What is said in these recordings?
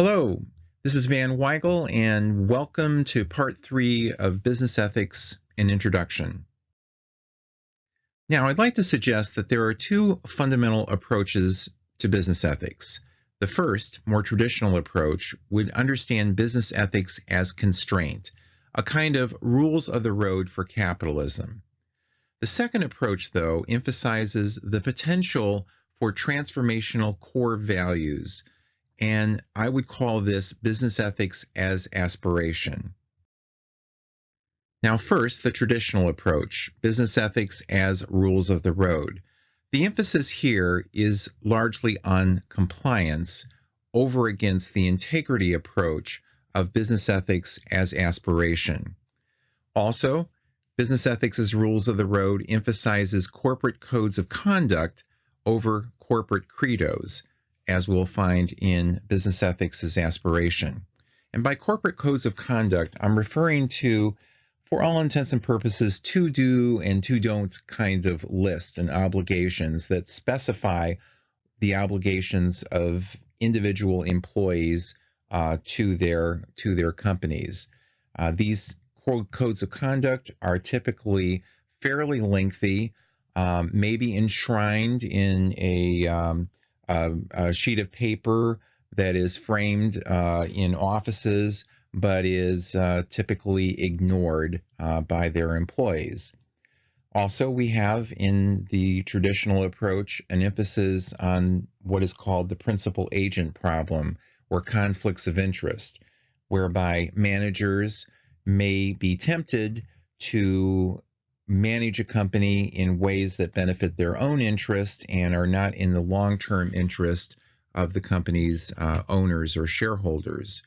Hello, this is Van Weigel, and welcome to part 3 of Business Ethics and Introduction. Now, I'd like to suggest that there are two fundamental approaches to business ethics. The first, more traditional approach, would understand business ethics as constraint, a kind of rules of the road for capitalism. The second approach, though, emphasizes the potential for transformational core values, and I would call this business ethics as aspiration. Now, first, the traditional approach, business ethics as rules of the road. The emphasis here is largely on compliance over against the integrity approach of business ethics as aspiration. Also, business ethics as rules of the road emphasizes corporate codes of conduct over corporate credos, as we'll find in business ethics as aspiration. And by corporate codes of conduct, I'm referring to, for all intents and purposes, to do and to don't kind of lists and obligations that specify the obligations of individual employees to their companies. These codes of conduct are typically fairly lengthy, maybe enshrined in a sheet of paper that is framed in offices, but is typically ignored by their employees. Also, we have in the traditional approach an emphasis on what is called the principal agent problem, or conflicts of interest, whereby managers may be tempted to manage a company in ways that benefit their own interest and are not in the long-term interest of the company's owners or shareholders.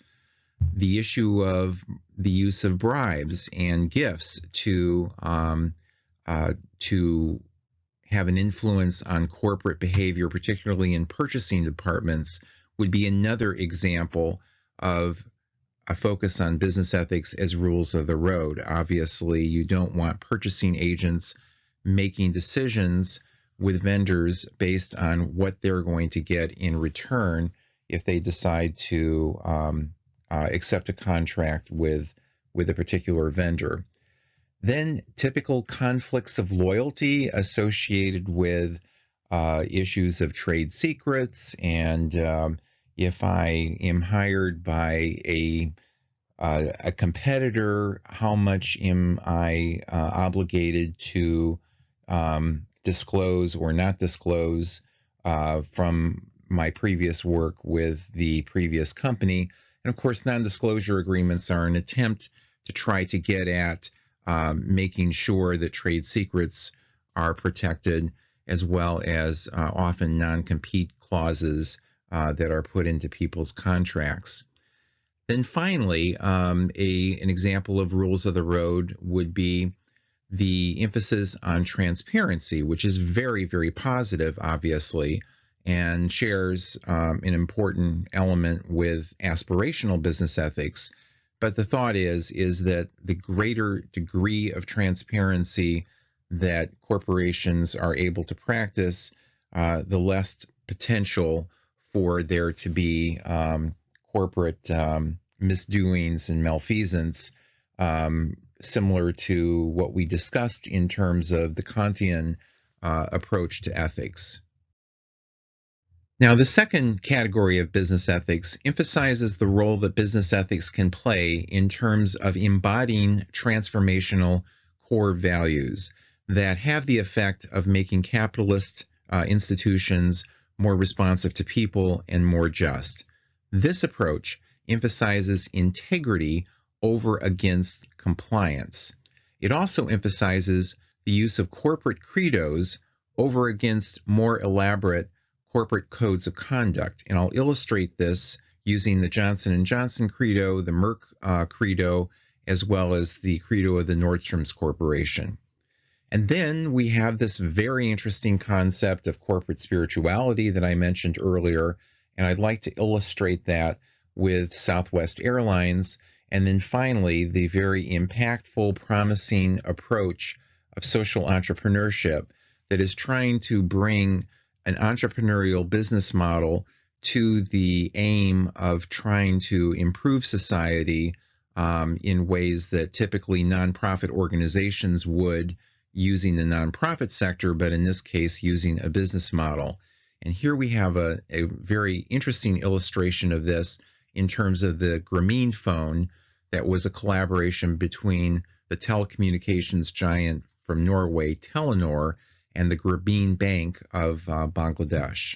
The issue of the use of bribes and gifts to have an influence on corporate behavior, particularly in purchasing departments, would be another example of a focus on business ethics as rules of the road. Obviously, you don't want purchasing agents making decisions with vendors based on what they're going to get in return if they decide to accept a contract with a particular vendor. Then typical conflicts of loyalty associated with issues of trade secrets, and if I am hired by a competitor, how much am I obligated to disclose or not disclose from my previous work with the previous company? And of course, non-disclosure agreements are an attempt to try to get at making sure that trade secrets are protected, as well as often non-compete clauses that are put into people's contracts. Then finally, an example of rules of the road would be the emphasis on transparency, which is very, very positive, obviously, and shares an important element with aspirational business ethics. But the thought is that the greater degree of transparency that corporations are able to practice, the less potential for there to be corporate misdoings and malfeasance, similar to what we discussed in terms of the Kantian approach to ethics. Now, the second category of business ethics emphasizes the role that business ethics can play in terms of embodying transformational core values that have the effect of making capitalist institutions more responsive to people and more just. This approach emphasizes integrity over against compliance. It also emphasizes the use of corporate credos over against more elaborate corporate codes of conduct. And I'll illustrate this using the Johnson and Johnson credo, the Merck credo, as well as the credo of the Nordstrom's Corporation. And then we have this very interesting concept of corporate spirituality that I mentioned earlier, and I'd like to illustrate that with Southwest Airlines. And then finally, the very impactful, promising approach of social entrepreneurship that is trying to bring an entrepreneurial business model to the aim of trying to improve society in ways that typically nonprofit organizations would, using the nonprofit sector, but in this case, using a business model. And here we have a very interesting illustration of this in terms of the GrameenPhone that was a collaboration between the telecommunications giant from Norway, Telenor, and the Grameen Bank of Bangladesh.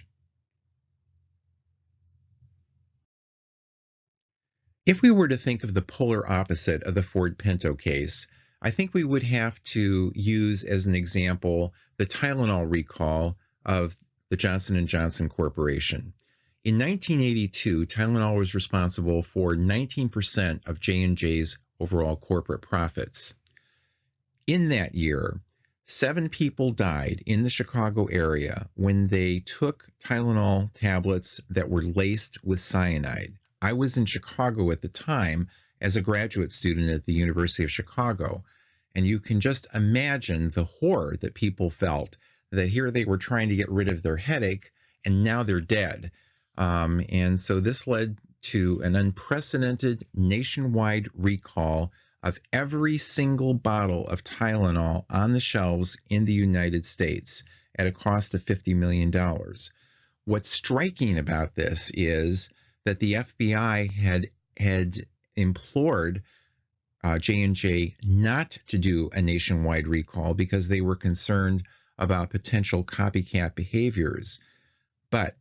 If we were to think of the polar opposite of the Ford Pinto case, I think we would have to use as an example the Tylenol recall of the Johnson and Johnson Corporation. In 1982, Tylenol was responsible for 19% of J&J's overall corporate profits. In that year, 7 people died in the Chicago area when they took Tylenol tablets that were laced with cyanide. I was in Chicago at the time as a graduate student at the University of Chicago, and you can just imagine the horror that people felt that here they were trying to get rid of their headache and now they're dead. And so this led to an unprecedented nationwide recall of every single bottle of Tylenol on the shelves in the United States at a cost of $50 million. What's striking about this is that the FBI had implored J&J not to do a nationwide recall because they were concerned about potential copycat behaviors. But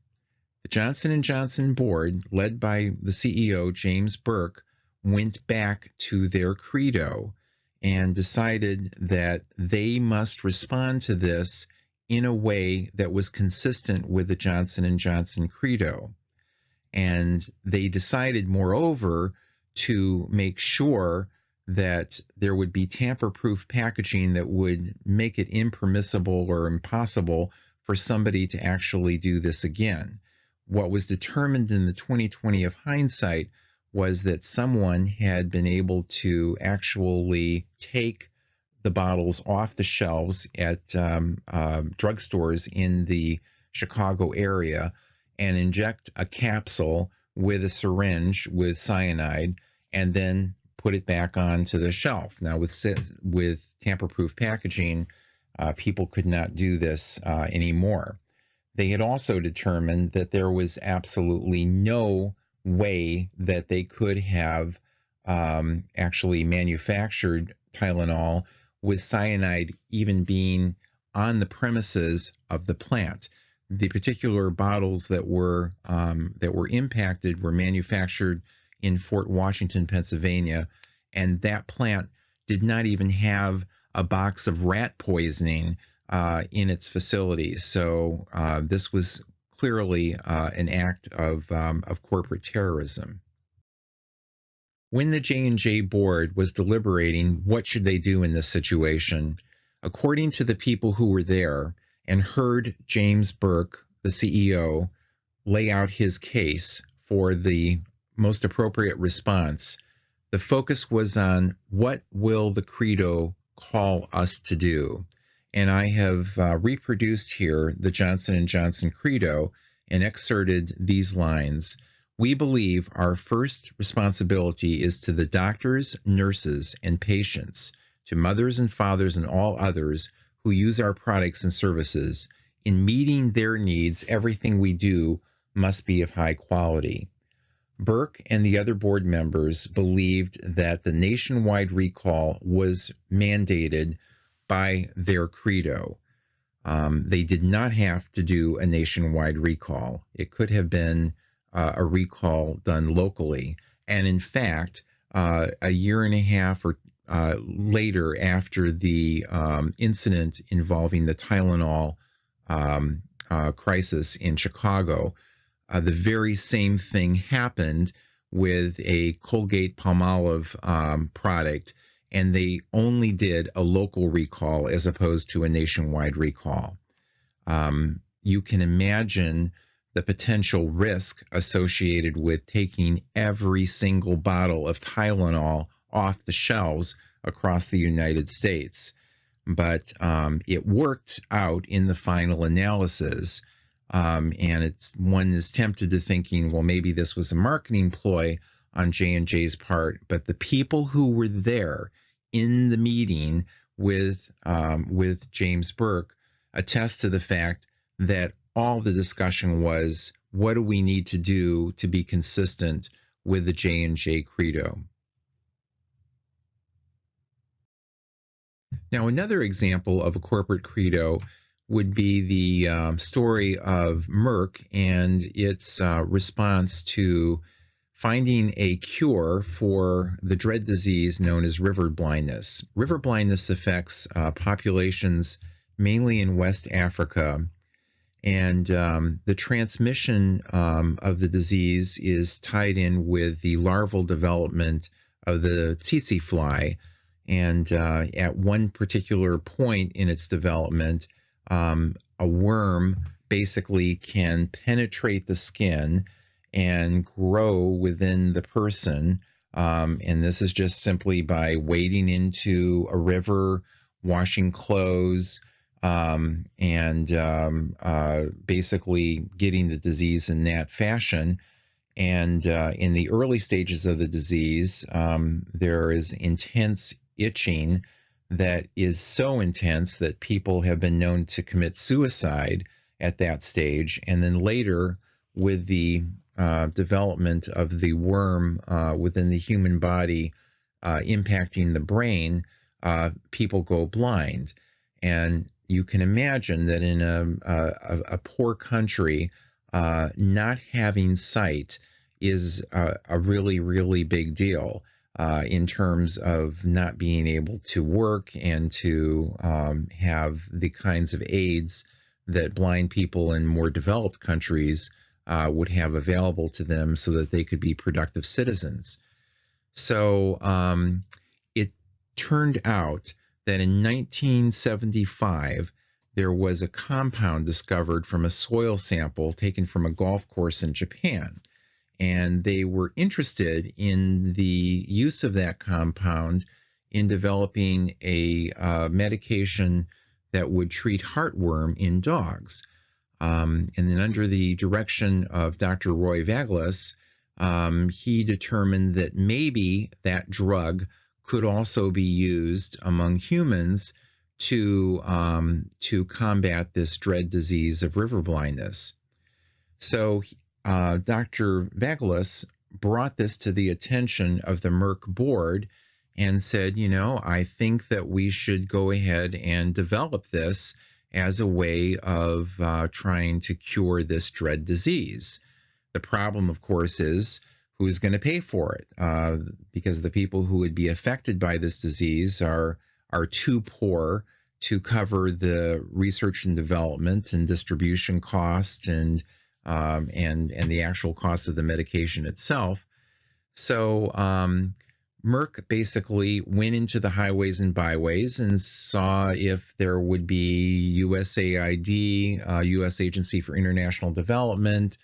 the Johnson & Johnson board, led by the CEO, James Burke, went back to their credo and decided that they must respond to this in a way that was consistent with the Johnson & Johnson credo. And they decided, moreover, to make sure that there would be tamper-proof packaging that would make it impermissible or impossible for somebody to actually do this again. What was determined in the 2020 of hindsight was that someone had been able to actually take the bottles off the shelves at drugstores in the Chicago area and inject a capsule with a syringe with cyanide and then put it back onto the shelf. Now, with tamper-proof packaging, people could not do this anymore. They had also determined that there was absolutely no way that they could have actually manufactured Tylenol with cyanide even being on the premises of the plant. The particular bottles that were impacted were manufactured in Fort Washington, Pennsylvania, and that plant did not even have a box of rat poisoning in its facilities. So this was clearly an act of corporate terrorism. When the J&J board was deliberating what should they do in this situation, according to the people who were there and heard James Burke, the CEO, lay out his case for the most appropriate response, the focus was on what will the credo call us to do. And I have reproduced here the Johnson & Johnson credo and excerpted these lines. We believe our first responsibility is to the doctors, nurses, and patients, to mothers and fathers and all others who use our products and services. In meeting their needs, everything we do must be of high quality. Burke and the other board members believed that the nationwide recall was mandated by their credo. They did not have to do a nationwide recall. It could have been a recall done locally. And in fact, a year and a half or later after the incident involving the Tylenol crisis in Chicago, the very same thing happened with a Colgate-Palmolive product, and they only did a local recall as opposed to a nationwide recall. You can imagine the potential risk associated with taking every single bottle of Tylenol off the shelves across the United States. But it worked out in the final analysis. And one is tempted to thinking, well, maybe this was a marketing ploy on J&J's part, but the people who were there in the meeting with James Burke attest to the fact that all the discussion was, what do we need to do to be consistent with the J&J credo? Now, another example of a corporate credo would be the story of Merck and its response to finding a cure for the dread disease known as river blindness. River blindness affects populations mainly in West Africa, and the transmission of the disease is tied in with the larval development of the tsetse fly. And at one particular point in its development, a worm basically can penetrate the skin and grow within the person. And this is just simply by wading into a river, washing clothes, and basically getting the disease in that fashion. And in the early stages of the disease, there is intense itching that is so intense that people have been known to commit suicide at that stage. And then later, with the development of the worm within the human body impacting the brain, people go blind. And you can imagine that in a poor country, not having sight is a really, really big deal in terms of not being able to work and to have the kinds of aids that blind people in more developed countries would have available to them so that they could be productive citizens. So it turned out that in 1975, there was a compound discovered from a soil sample taken from a golf course in Japan. And they were interested in the use of that compound in developing a medication that would treat heartworm in dogs. And then under the direction of Dr. Roy Vagelos, he determined that maybe that drug could also be used among humans to combat this dread disease of river blindness. So Dr. Vagelos brought this to the attention of the Merck board and said, I think that we should go ahead and develop this as a way of trying to cure this dread disease. The problem, of course, is who's going to pay for it, because the people who would be affected by this disease are too poor to cover the research and development and distribution cost and the actual cost of the medication itself. So Merck basically went into the highways and byways and saw if there would be USAID, U.S. Agency for International Development,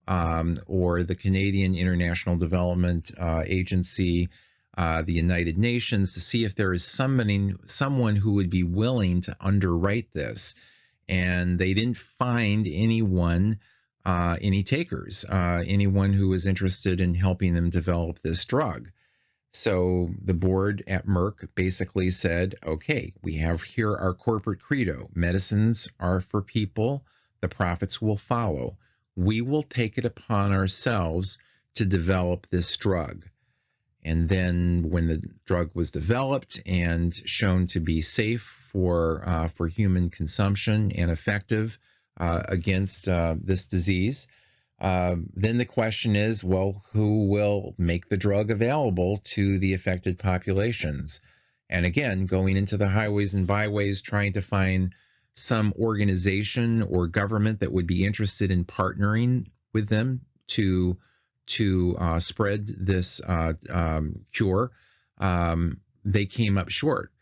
or the Canadian International Development Agency, the United Nations, to see if there is someone who would be willing to underwrite this. And they didn't find anyone, any takers, anyone who was interested in helping them develop this drug. So the board at Merck basically said, okay, we have here our corporate credo. Medicines are for people. The profits will follow. We will take it upon ourselves to develop this drug. And then when the drug was developed and shown to be safe for human consumption and effective against this disease, then the question is, well, who will make the drug available to the affected populations? And again, going into the highways and byways, trying to find some organization or government that would be interested in partnering with them to spread this cure, they came up short.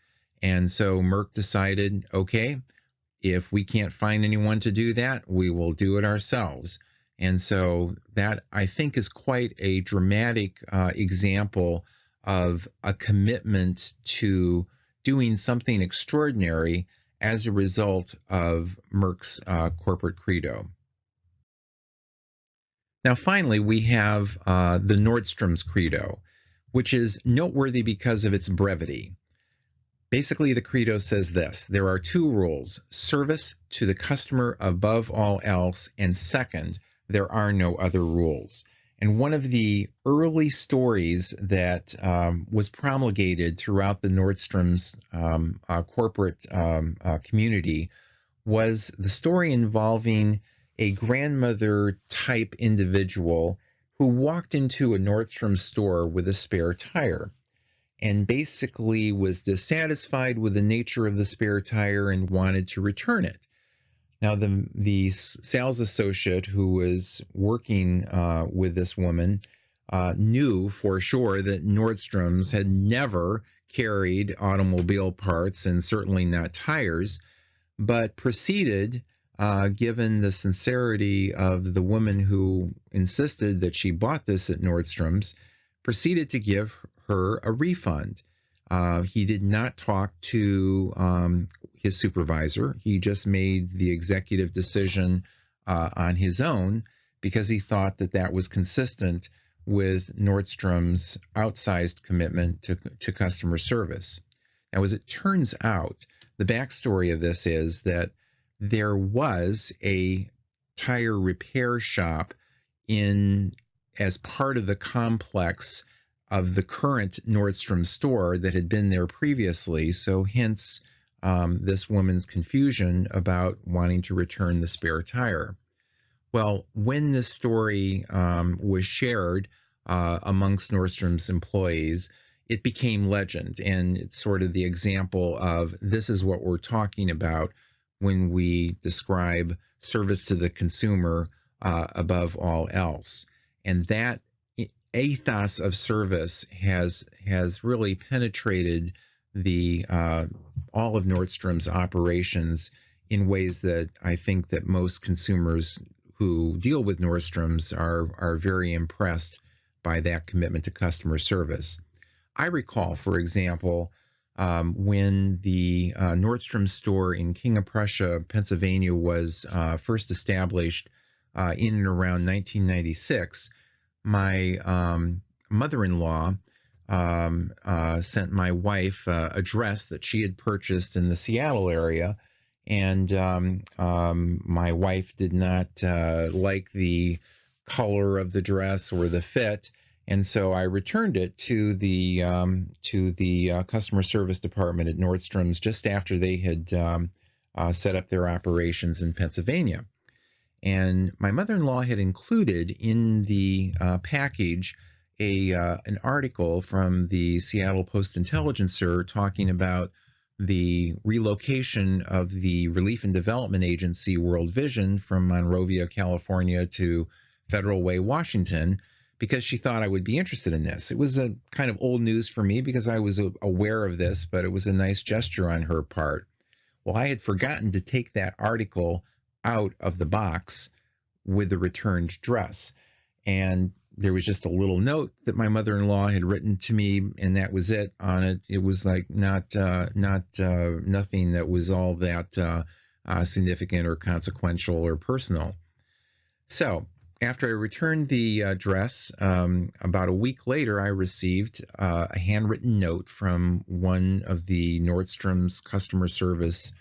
And so Merck decided, okay, if we can't find anyone to do that, we will do it ourselves. And so that, I think, is quite a dramatic example of a commitment to doing something extraordinary as a result of Merck's corporate credo. Now, finally, we have the Nordstrom's credo, which is noteworthy because of its brevity. Basically, the credo says this: there are two rules: service to the customer above all else, and second, there are no other rules. And one of the early stories that was promulgated throughout the Nordstrom's corporate community was the story involving a grandmother type individual who walked into a Nordstrom store with a spare tire and basically was dissatisfied with the nature of the spare tire and wanted to return it. Now, the sales associate who was working with this woman knew for sure that Nordstrom's had never carried automobile parts and certainly not tires, but proceeded, given the sincerity of the woman who insisted that she bought this at Nordstrom's, proceeded to give her a refund. He did not talk to his supervisor. He just made the executive decision on his own because he thought that that was consistent with Nordstrom's outsized commitment to customer service. Now, as it turns out, the backstory of this is that there was a tire repair shop in as part of the complex of the current Nordstrom store that had been there previously. So hence this woman's confusion about wanting to return the spare tire. Well, when this story was shared amongst Nordstrom's employees, it became legend. And it's sort of the example of this is what we're talking about when we describe service to the consumer above all else. And that ethos of service has really penetrated the all of Nordstrom's operations in ways that I think that most consumers who deal with Nordstrom's are very impressed by that commitment to customer service. I recall, for example, when the Nordstrom store in King of Prussia, Pennsylvania, was first established in and around 1996. My mother-in-law sent my wife a dress that she had purchased in the Seattle area, and my wife did not like the color of the dress or the fit, and so I returned it to the customer service department at Nordstrom's just after they had set up their operations in Pennsylvania. And my mother-in-law had included in the package an article from the Seattle Post-Intelligencer talking about the relocation of the Relief and Development Agency World Vision from Monrovia, California to Federal Way, Washington, because she thought I would be interested in this. It was a kind of old news for me because I was aware of this, but it was a nice gesture on her part. Well, I had forgotten to take that article out of the box with the returned dress. And there was just a little note that my mother-in-law had written to me, and that was it on it. It was like not nothing that was all that significant or consequential or personal. So after I returned the dress, about a week later, I received a handwritten note from one of the Nordstrom's customer service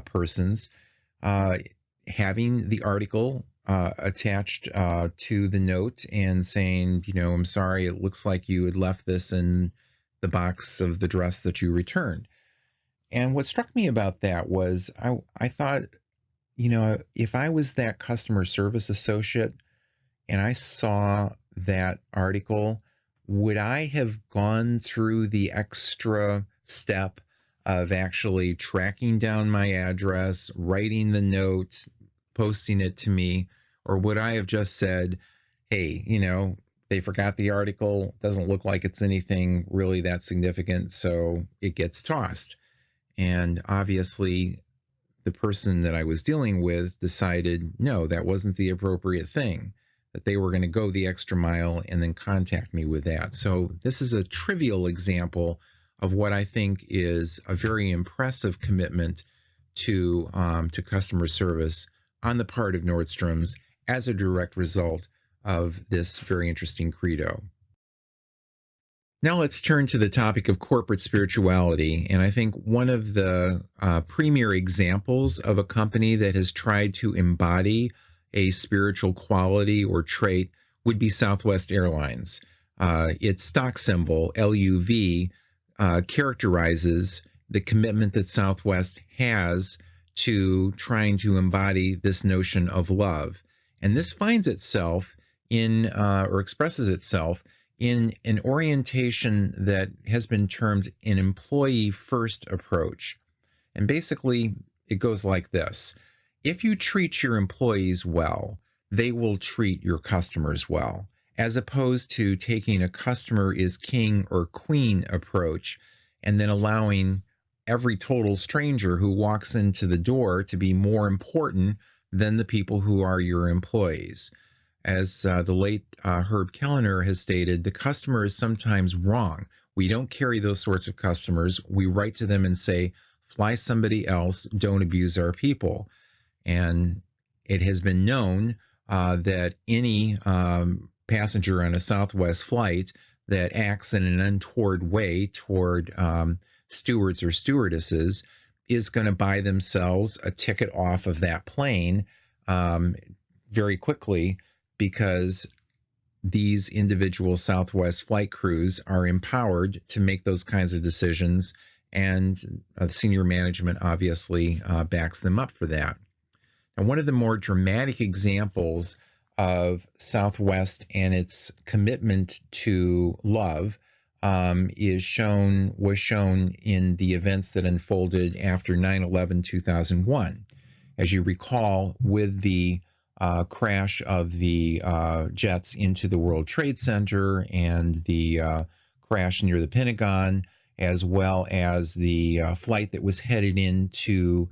persons having the article attached to the note and saying, I'm sorry, it looks like you had left this in the box of the dress that you returned. And what struck me about that was I thought, if I was that customer service associate and I saw that article, would I have gone through the extra step of actually tracking down my address, writing the note, posting it to me, or would I have just said, hey, they forgot the article, doesn't look like it's anything really that significant, so it gets tossed. And obviously, the person that I was dealing with decided, no, that wasn't the appropriate thing, that they were going to go the extra mile and then contact me with that. So this is a trivial example of what I think is a very impressive commitment to customer service on the part of Nordstrom's as a direct result of this very interesting credo. Now let's turn to the topic of corporate spirituality. And I think one of the premier examples of a company that has tried to embody a spiritual quality or trait would be Southwest Airlines. Its stock symbol, LUV, characterizes the commitment that Southwest has to trying to embody this notion of love. And this finds itself in, or expresses itself in an orientation that has been termed an employee-first approach. And basically, it goes like this. If you treat your employees well, they will treat your customers well, as opposed to taking a customer is king or queen approach and then allowing every total stranger who walks into the door to be more important than the people who are your employees. As the late Herb Kelleher has stated, the customer is sometimes wrong. We don't carry those sorts of customers. We write to them and say, fly somebody else, don't abuse our people. And it has been known that any passenger on a Southwest flight that acts in an untoward way toward stewards or stewardesses is going to buy themselves a ticket off of that plane very quickly, because these individual Southwest flight crews are empowered to make those kinds of decisions, and senior management obviously backs them up for that. And one of the more dramatic examples of Southwest and its commitment to love was shown in the events that unfolded after 9/11/2001. As you recall, with the crash of the jets into the World Trade Center and the crash near the Pentagon, as well as the flight that was headed in to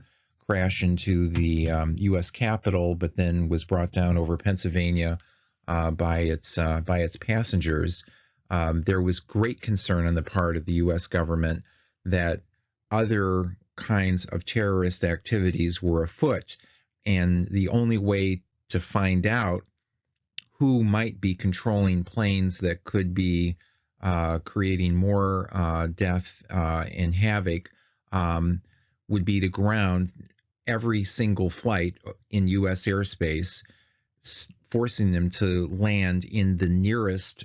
crash into the U.S. Capitol, but then was brought down over Pennsylvania by its passengers. There was great concern on the part of the U.S. government that other kinds of terrorist activities were afoot, and the only way to find out who might be controlling planes that could be creating more death and havoc would be to ground every single flight in U.S. airspace, forcing them to land in the nearest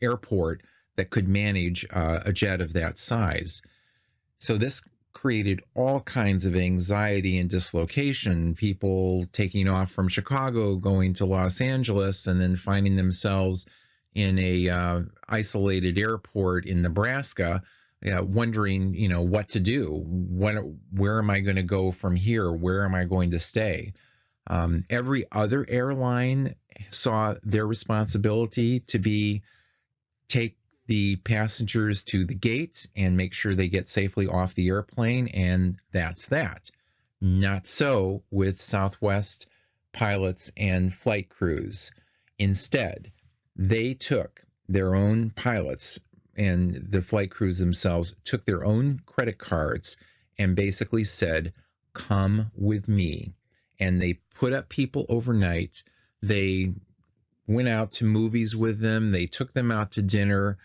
airport that could manage a jet of that size. So this created all kinds of anxiety and dislocation, people taking off from Chicago, going to Los Angeles, and then finding themselves in a isolated airport in Nebraska, wondering, what to do. Where am I going to go from here? Where am I going to stay? Every other airline saw their responsibility to be take the passengers to the gate and make sure they get safely off the airplane, and that's that. Not so with Southwest pilots and flight crews. Instead, they took their own pilots, and the flight crews themselves took their own credit cards and basically said, come with me. And they put up people overnight. They went out to movies with them. They took them out to dinner,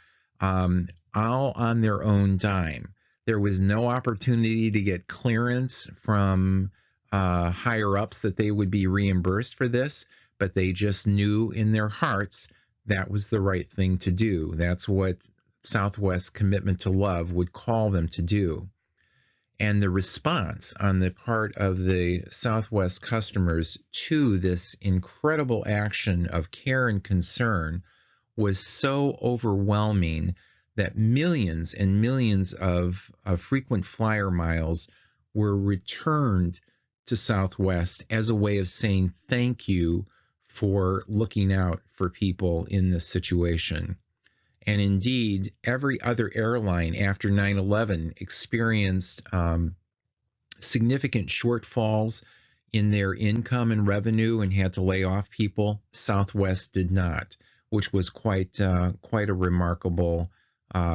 all on their own dime. There was no opportunity to get clearance from higher ups that they would be reimbursed for this, but they just knew in their hearts that was the right thing to do. That's what Southwest's commitment to love would call them to do. And the response on the part of the Southwest customers to this incredible action of care and concern was so overwhelming that millions and millions of frequent flyer miles were returned to Southwest as a way of saying thank you for looking out for people in this situation. And indeed, every other airline after 9/11 experienced significant shortfalls in their income and revenue and had to lay off people. Southwest did not, which was quite a remarkable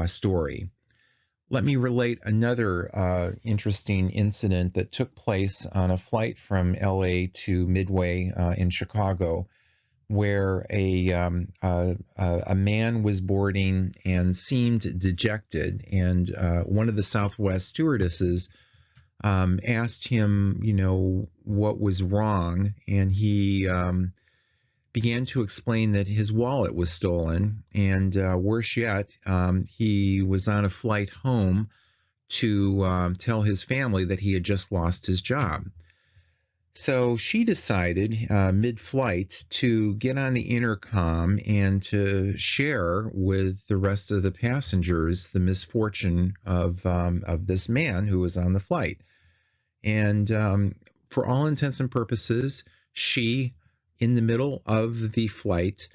story. let me relate another interesting incident that took place on a flight from LA to Midway in Chicago, where a man was boarding and seemed dejected, and one of the Southwest stewardesses asked him, what was wrong, and he began to explain that his wallet was stolen, and worse yet, he was on a flight home to tell his family that he had just lost his job. So she decided mid-flight to get on the intercom and to share with the rest of the passengers the misfortune of this man who was on the flight. And for all intents and purposes, she, in the middle of the flight,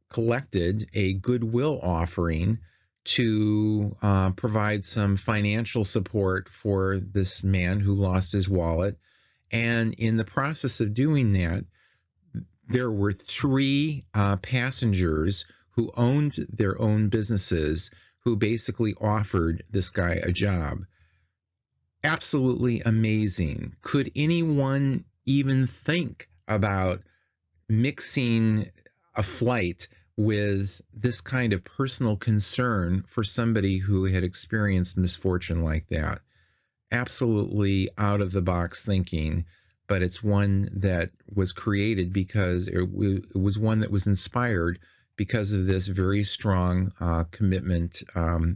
collected a goodwill offering to provide some financial support for this man who lost his wallet. And in the process of doing that, there were three passengers who owned their own businesses who basically offered this guy a job. Absolutely amazing. Could anyone even think about mixing a flight with this kind of personal concern for somebody who had experienced misfortune like that? Absolutely out of the box thinking, but it's one that was created because it was one that was inspired because of this very strong commitment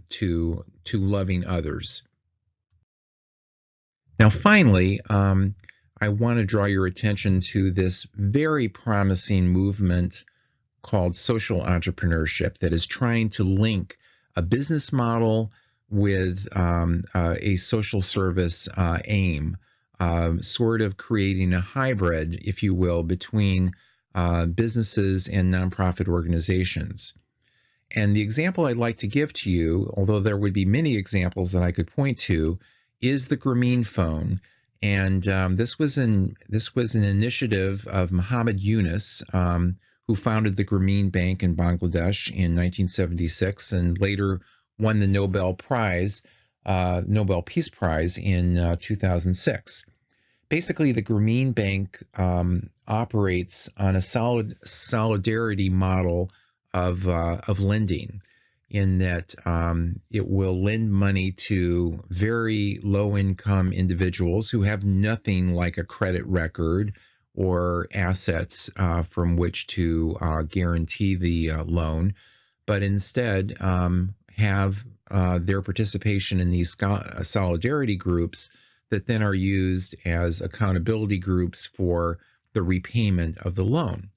to loving others. Now, finally, I want to draw your attention to this very promising movement called social entrepreneurship that is trying to link a business model with a social service aim, sort of creating a hybrid, if you will, between businesses and nonprofit organizations. And the example I'd like to give to you, although there would be many examples that I could point to, is the GrameenPhone. And this was an initiative of Muhammad Yunus, who founded the Grameen Bank in Bangladesh in 1976 and later won the Nobel Peace Prize in 2006. Basically, the Grameen Bank operates on a solidarity model of lending, in that it will lend money to very low-income individuals who have nothing like a credit record or assets from which to guarantee the loan, but instead have their participation in these solidarity groups that then are used as accountability groups for the repayment of the loan.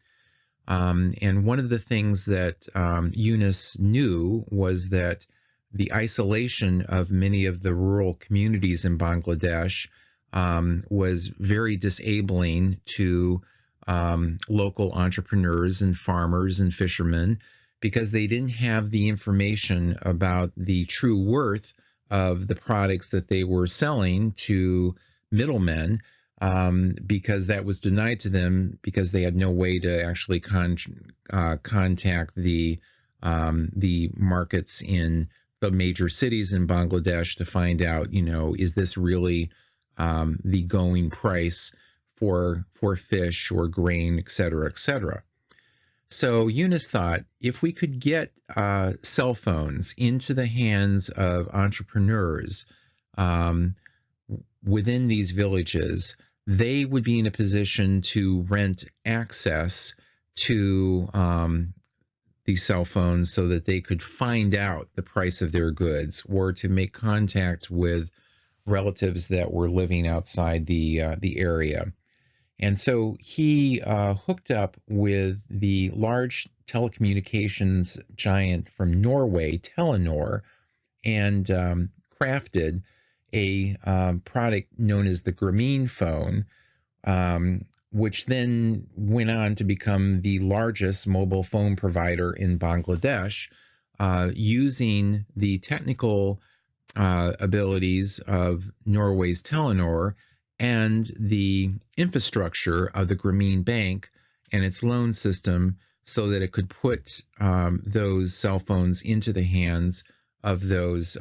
And one of the things that Yunus knew was that the isolation of many of the rural communities in Bangladesh was very disabling to local entrepreneurs and farmers and fishermen, because they didn't have the information about the true worth of the products that they were selling to middlemen, because that was denied to them because they had no way to actually contact the markets in the major cities in Bangladesh to find out, is this really the going price for fish or grain, et cetera, et cetera. So Yunus thought, if we could get cell phones into the hands of entrepreneurs within these villages, they would be in a position to rent access to these cell phones so that they could find out the price of their goods, or to make contact with relatives that were living outside the area. And so he hooked up with the large telecommunications giant from Norway, Telenor, and crafted a product known as the GrameenPhone, which then went on to become the largest mobile phone provider in Bangladesh, using the technical abilities of Norway's Telenor and the infrastructure of the Grameen Bank and its loan system, so that it could put those cell phones into the hands of those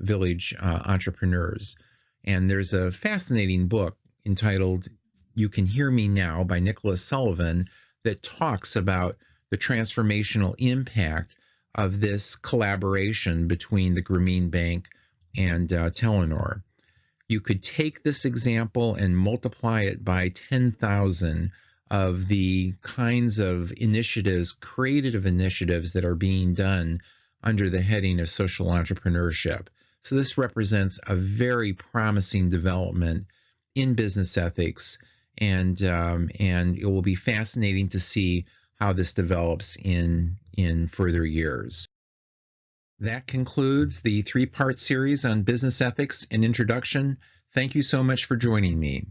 village entrepreneurs. And there's a fascinating book entitled You Can Hear Me Now by Nicholas Sullivan that talks about the transformational impact of this collaboration between the Grameen Bank and Telenor. You could take this example and multiply it by 10,000 of the kinds of initiatives, creative initiatives that are being done under the heading of social entrepreneurship. So this represents a very promising development in business ethics, and it will be fascinating to see how this develops in further years. That concludes the three-part series on business ethics and introduction. Thank you so much for joining me.